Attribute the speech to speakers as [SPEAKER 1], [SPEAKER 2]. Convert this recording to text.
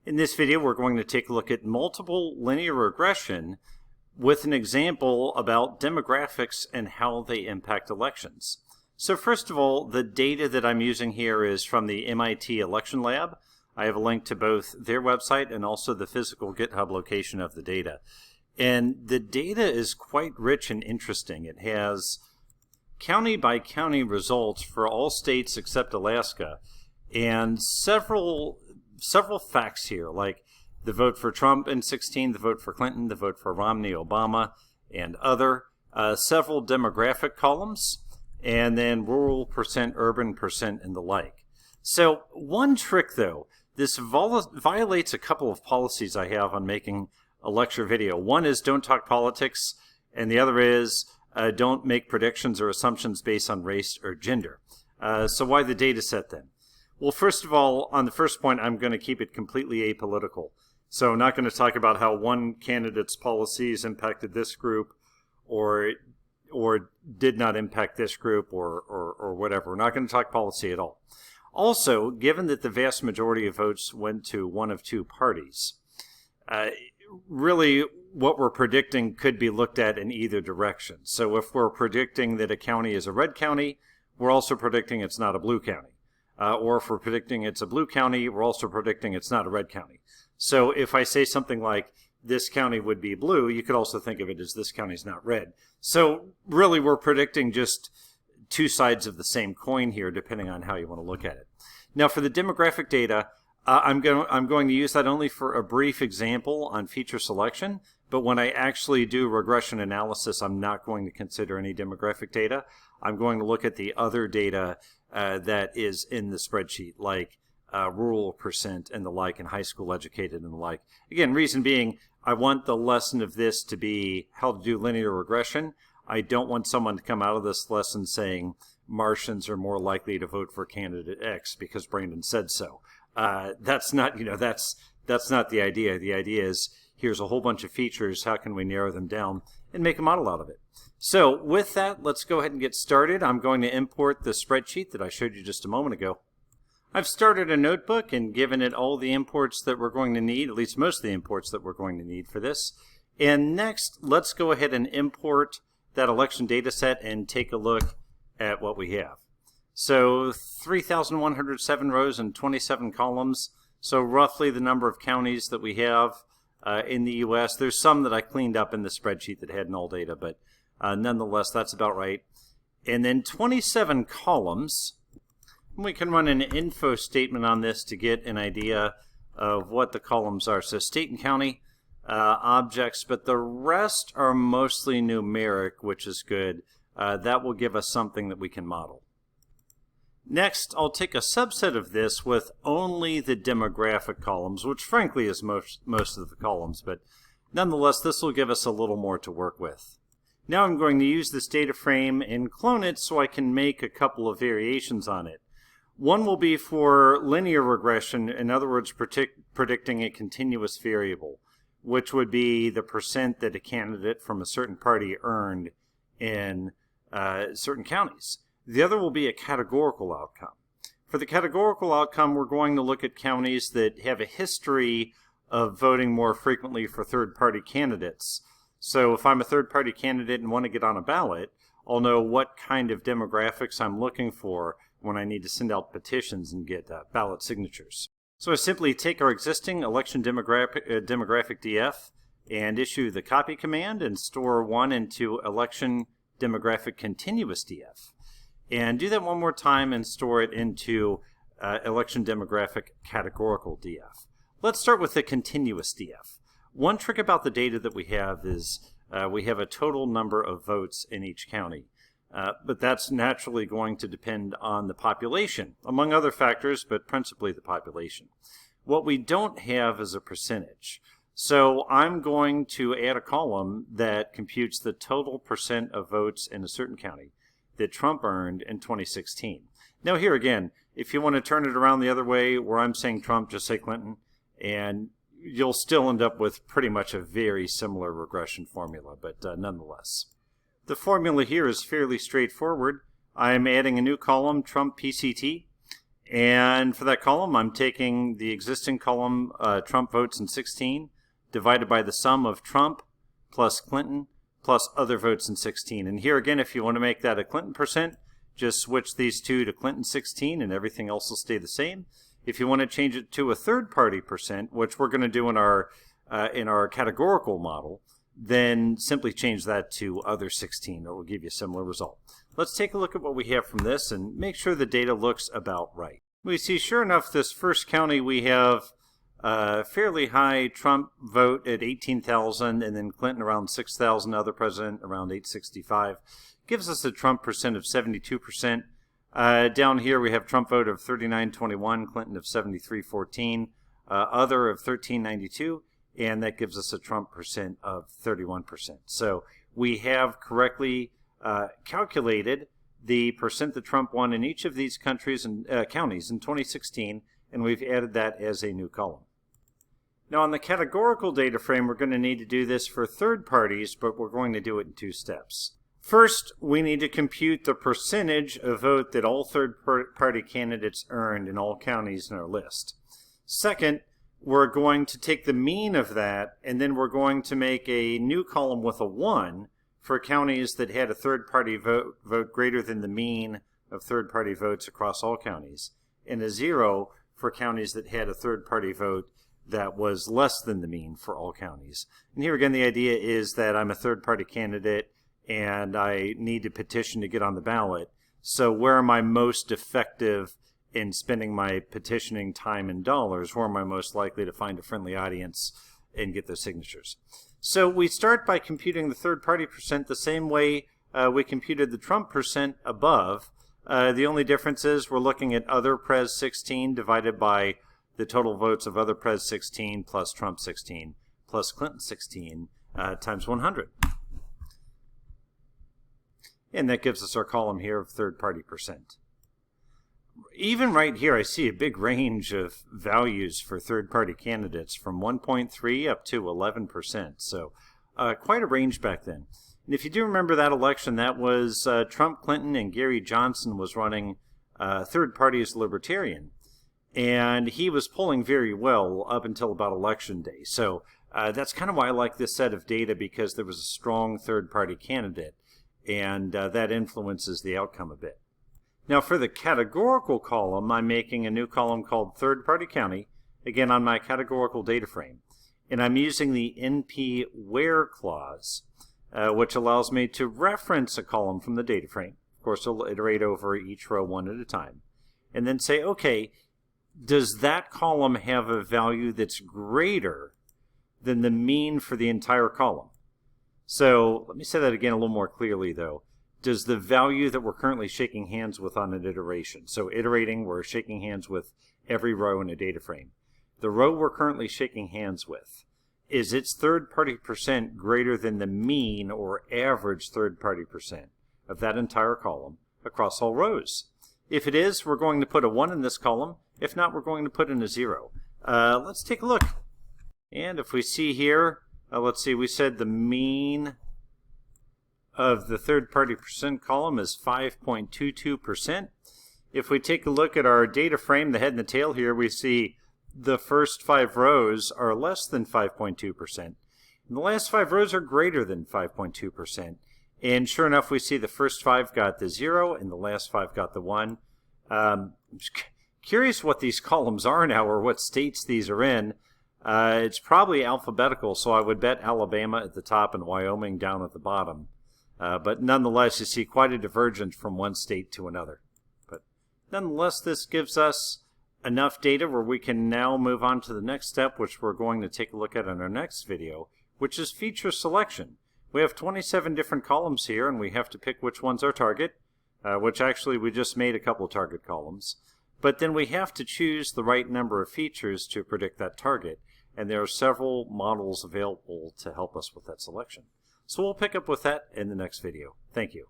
[SPEAKER 1] In this video, we're going to take a look at multiple linear regression with an example about demographics and how they impact elections. So first of all, the data that I'm using here is from the MIT Election Lab. I have a link to both their website and also the physical GitHub location of the data. And the data is quite rich and interesting. It has county by county results for all states except Alaska, and several facts here, like the vote for Trump in 16, the vote for Clinton, the vote for Romney, Obama, and other, several demographic columns, and then rural percent, urban percent, and the like. So one trick though, this violates a couple of policies I have on making a lecture video. One is don't talk politics, and the other is don't make predictions or assumptions based on race or gender. So why the data set then? Well, first of all, on the first point, I'm going to keep it completely apolitical. So I'm not going to talk about how one candidate's policies impacted this group or did not impact this group or whatever. We're not going to talk policy at all. Also, given that the vast majority of votes went to one of two parties, really what we're predicting could be looked at in either direction. So if we're predicting that a county is a red county, we're also predicting it's not a blue county. Or if we're predicting it's a blue county, we're also predicting it's not a red county. So if I say something like this county would be blue, you could also think of it as this county's not red. So really we're predicting just two sides of the same coin here, depending on how you want to look at it. Now for the demographic data, I'm going to use that only for a brief example on feature selection, but when I actually do regression analysis, I'm not going to consider any demographic data. I'm going to look at the other data that is in the spreadsheet, like rural percent and the like, and high school educated and the like. Again, reason being, I want the lesson of this to be how to do linear regression. I don't want someone to come out of this lesson saying Martians are more likely to vote for candidate X because Brandon said so. That's not, that's not the idea. The idea is here's a whole bunch of features. How can we narrow them down and make a model out of it? So with that, let's go ahead and get started. I'm going to import the spreadsheet that I showed you just a moment ago. I've started a notebook and given it all the imports that we're going to need, at least most of the imports that we're going to need for this. And next, let's go ahead and import that election data set and take a look at what we have. So 3,107 rows and 27 columns. So roughly the number of counties that we have in the U.S. There's some that I cleaned up in the spreadsheet that had null data, but nonetheless, that's about right. And then 27 columns. We can run an info statement on this to get an idea of what the columns are. So state and county objects, but the rest are mostly numeric, which is good. That will give us something that we can model. Next, I'll take a subset of this with only the demographic columns, which frankly is most of the columns, but nonetheless, this will give us a little more to work with. Now I'm going to use this data frame and clone it so I can make a couple of variations on it. One will be for linear regression, in other words, predicting a continuous variable, which would be the percent that a candidate from a certain party earned in certain counties. The other will be a categorical outcome. For the categorical outcome, we're going to look at counties that have a history of voting more frequently for third-party candidates. So if I'm a third-party candidate and want to get on a ballot, I'll know what kind of demographics I'm looking for when I need to send out petitions and get ballot signatures. So I simply take our existing election demographic DF and issue the copy command and store one into election demographic continuous DF. And do that one more time and store it into election demographic categorical DF. Let's start with the continuous DF. One trick about the data that we have is we have a total number of votes in each county. But that's naturally going to depend on the population, among other factors, but principally the population. What we don't have is a percentage. So I'm going to add a column that computes the total percent of votes in a certain county that Trump earned in 2016. Now here again, if you want to turn it around the other way, where I'm saying Trump, just say Clinton, and you'll still end up with pretty much a very similar regression formula, but nonetheless. The formula here is fairly straightforward. I'm adding a new column, Trump PCT, And for that column, I'm taking the existing column, Trump votes in 16, divided by the sum of Trump plus Clinton plus other votes in 16. And here again, if you want to make that a Clinton percent, just switch these two to Clinton 16 and everything else will stay the same. If you want to change it to a third-party percent, which we're going to do in our categorical model, then simply change that to other 16. It will give you a similar result. Let's take a look at what we have from this and make sure the data looks about right. We see, sure enough, this first county we have a fairly high Trump vote at 18,000 and then Clinton around 6,000, other president around 865. Gives us a Trump percent of 72%. Down here we have Trump vote of 39.21, Clinton of 73.14, other of 13.92, and that gives us a Trump percent of 31%. So we have correctly calculated the percent that Trump won in each of these countries and counties in 2016, and we've added that as a new column. Now on the categorical data frame, we're going to need to do this for third parties, but we're going to do it in 2 steps. First, we need to compute the percentage of vote that all third-party candidates earned in all counties in our list. Second, we're going to take the mean of that, and then we're going to make a new column with a 1 for counties that had a third-party vote greater than the mean of third-party votes across all counties, and a 0 for counties that had a third-party vote that was less than the mean for all counties. And here again, the idea is that I'm a third-party candidate and I need to petition to get on the ballot. So where am I most effective in spending my petitioning time and dollars? Where am I most likely to find a friendly audience and get those signatures? So we start by computing the third-party percent the same way we computed the Trump percent above. The only difference is we're looking at other Pres 16 divided by the total votes of other Pres 16 plus Trump 16 plus Clinton 16 times 100. And that gives us our column here of third-party percent. Even right here, I see a big range of values for third-party candidates from 1.3 up to 11%. So quite a range back then. And if you do remember that election, that was Trump, Clinton, and Gary Johnson was running third party as Libertarian. And he was polling very well up until about Election Day. So that's kind of why I like this set of data, because there was a strong third-party candidate. And that influences the outcome a bit. Now for the categorical column, I'm making a new column called Third Party County, again on my categorical data frame. And I'm using the NP where clause, which allows me to reference a column from the data frame. Of course, I'll iterate over each row one at a time. And then say, okay, does that column have a value that's greater than the mean for the entire column? So let me say that again a little more clearly, though. Does the value that we're currently shaking hands with on an iteration, so iterating, we're shaking hands with every row in a data frame. The row we're currently shaking hands with, is its third-party percent greater than the mean or average third-party percent of that entire column across all rows? If it is, we're going to put a 1 in this column. If not, we're going to put in a 0. Let's take a look. And if we see here, let's see, we said the mean of the third-party percent column is 5.22%. If we take a look at our data frame, the head and the tail here, we see the first 5 rows are less than 5.2%. And the last 5 rows are greater than 5.2%. And sure enough, we see the first 5 got the 0 and the last 5 got the 1. I'm curious what these columns are now, or what states these are in. It's probably alphabetical, so I would bet Alabama at the top and Wyoming down at the bottom. But nonetheless, you see quite a divergence from one state to another. But nonetheless, this gives us enough data where we can now move on to the next step, which we're going to take a look at in our next video, which is feature selection. We have 27 different columns here, and we have to pick which one's our target, which actually we just made a couple target columns. But then we have to choose the right number of features to predict that target, and there are several models available to help us with that selection. So we'll pick up with that in the next video. Thank you.